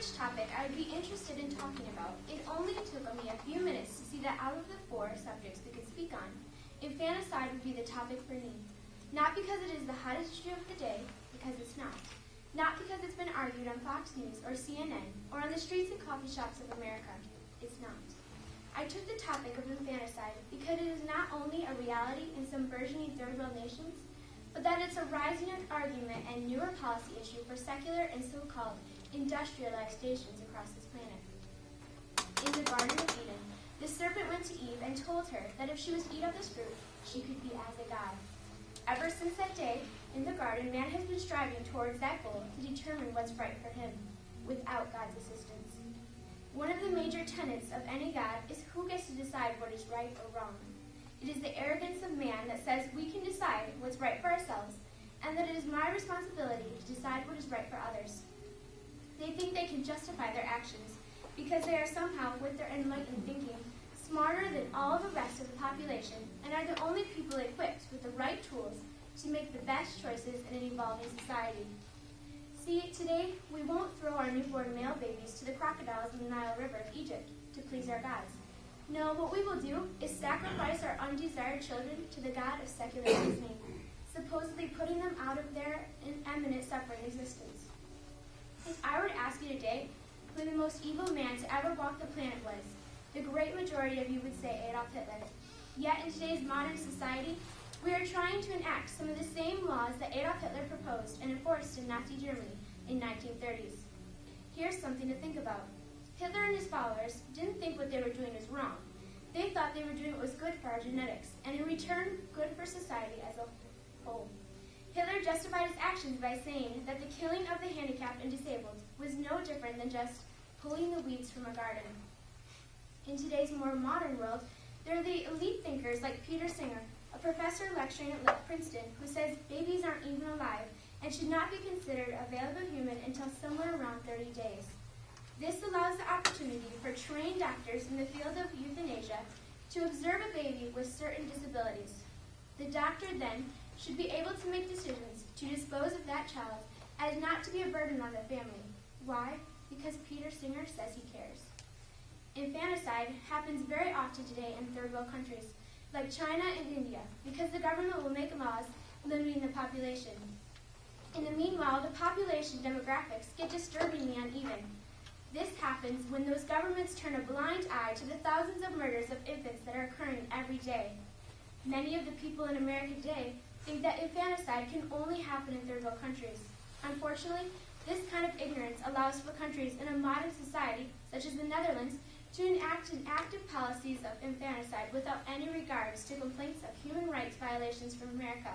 which topic I would be interested in talking about, it only took me a few minutes to see that out of the 4 subjects we could speak on, infanticide would be the topic for me. Not because it is the hottest issue of the day, because it's not. Not because it's been argued on Fox News or CNN or on the streets and coffee shops of America. It's not. I took the topic of infanticide because it is not only a reality in some burgeoning third world nations, but that it's a rising argument and newer policy issue for secular and so-called industrialized nations across this planet. In the Garden of Eden, the serpent went to Eve and told her that if she was to eat of this fruit, she could be as a god. Ever since that day, in the garden, man has been striving towards that goal to determine what's right for him, without God's assistance. One of the major tenets of any God is who gets to decide what is right or wrong. It is the arrogance of man that says we can decide what's right for ourselves, and that it is my responsibility to decide what is right for others. They think they can justify their actions because they are somehow, with their enlightened thinking, smarter than all the rest of the population and are the only people equipped with the right tools to make the best choices in an evolving society. See, today we won't throw our newborn male babies to the crocodiles in the Nile River of Egypt to please our gods. No, what we will do is sacrifice our undesired children to the god of secular reasoning, supposedly putting them out of their imminent suffering existence. If I were to ask you today who the most evil man to ever walk the planet was, the great majority of you would say Adolf Hitler. Yet in today's modern society, we are trying to enact some of the same laws that Adolf Hitler proposed and enforced in Nazi Germany in 1930s. Here's something to think about. Hitler and his followers didn't think what they were doing was wrong. They thought they were doing what was good for our genetics, and in return, good for society as a whole. Hitler justified his actions by saying that the killing of the handicapped and disabled was no different than just pulling the weeds from a garden. In today's more modern world, there are the elite thinkers like Peter Singer, a professor lecturing at Princeton, who says babies aren't even alive and should not be considered a available human until somewhere around 30 days. This allows the opportunity for trained doctors in the field of euthanasia to observe a baby with certain disabilities. The doctor then should be able to make decisions to dispose of that child as not to be a burden on the family. Why? Because Peter Singer says he cares. Infanticide happens very often today in third world countries, like China and India, because the government will make laws limiting the population. In the meanwhile, the population demographics get disturbingly uneven. This happens when those governments turn a blind eye to the thousands of murders of infants that are occurring every day. Many of the people in America today think that infanticide can only happen in third world countries. Unfortunately, this kind of ignorance allows for countries in a modern society, such as the Netherlands, to enact active policies of infanticide without any regards to complaints of human rights violations from America.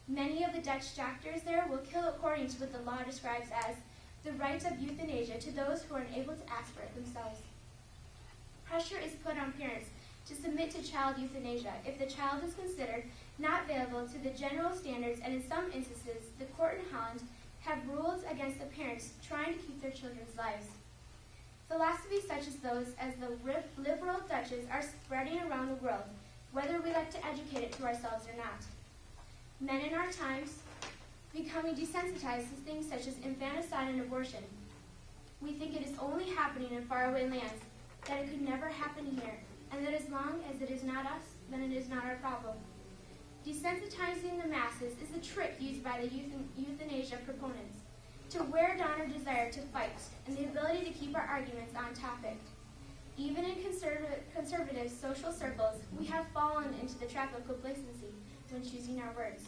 Many of the Dutch doctors there will kill according to what the law describes as the rights of euthanasia to those who are unable to ask for it themselves. Pressure is put on parents to submit to child euthanasia if the child is considered not available to the general standards, and in some instances, the court in Holland have ruled against the parents trying to keep their children's lives. Philosophies such as those as the liberal Dutches are spreading around the world, whether we like to educate it to ourselves or not. Men in our times becoming desensitized to things such as infanticide and abortion. We think it is only happening in faraway lands, that it could never happen here, and that as long as it is not us, then it is not our problem. Desensitizing the masses is the trick used by the euthanasia proponents to wear down our desire to fight and the ability to keep our arguments on topic. Even in conservative social circles, we have fallen into the trap of complacency when choosing our words.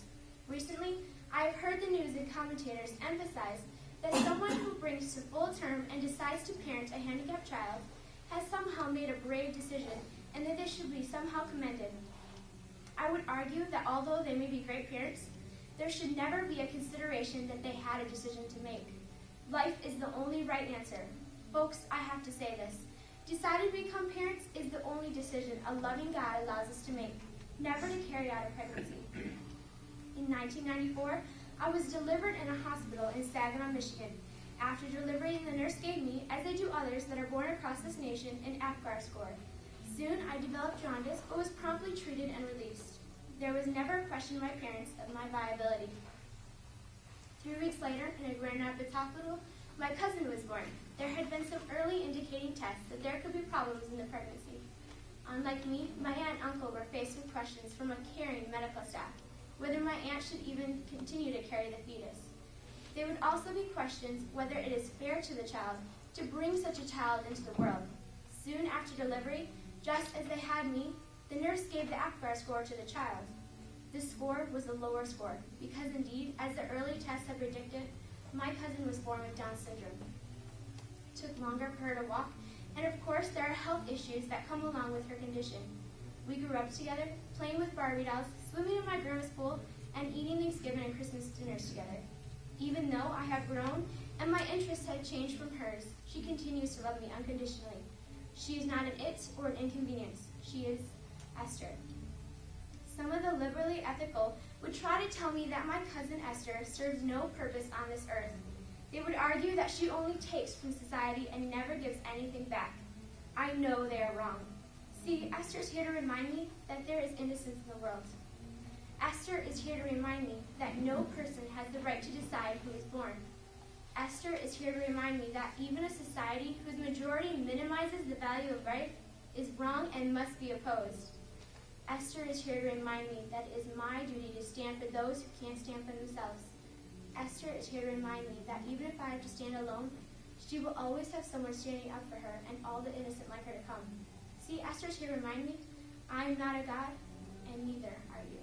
Recently, I have heard the news and commentators emphasize that someone who brings to full term and decides to parent a handicapped child has somehow made a brave decision and that they should be somehow commended. I would argue that although they may be great parents, there should never be a consideration that they had a decision to make. Life is the only right answer. Folks, I have to say this. Deciding to become parents is the only decision a loving God allows us to make, never to carry out a pregnancy. In 1994, I was delivered in a hospital in Saginaw, Michigan. After delivery, the nurse gave me, as they do others that are born across this nation, an APGAR score. Soon, I developed jaundice, but was promptly treated and released. There was never a question by parents of my viability. 3 weeks later, in a Grand Rapids hospital, My cousin was born. There had been some early indicating tests that there could be problems in the pregnancy. Unlike me, my aunt and uncle were faced with questions from a caring medical staff, whether my aunt should even continue to carry the fetus. There would also be questions whether it is fair to the child to bring such a child into the world. Soon after delivery, just as they had me, the nurse gave the APGAR score to the child. The score was a lower score, because indeed, as the early tests had predicted, my cousin was born with Down syndrome. It took longer for her to walk, and of course there are health issues that come along with her condition. We grew up together, playing with Barbie dolls, swimming in my grandma's pool, and eating Thanksgiving and Christmas dinners together. Even though I have grown and my interests have changed from hers, she continues to love me unconditionally. She is not an it or an inconvenience. She is Esther. Some of the liberally ethical would try to tell me that my cousin Esther serves no purpose on this earth. They would argue that she only takes from society and never gives anything back. I know they are wrong. See, Esther is here to remind me that there is innocence in the world. Esther is here to remind me that no person has the right to decide who is born. Esther is here to remind me that even a society whose majority minimizes the value of life is wrong and must be opposed. Esther is here to remind me that it is my duty to stand for those who can't stand for themselves. Esther is here to remind me that even if I have to stand alone, she will always have someone standing up for her and all the innocent like her to come. See, Esther is here to remind me, I am not a god, and neither are you.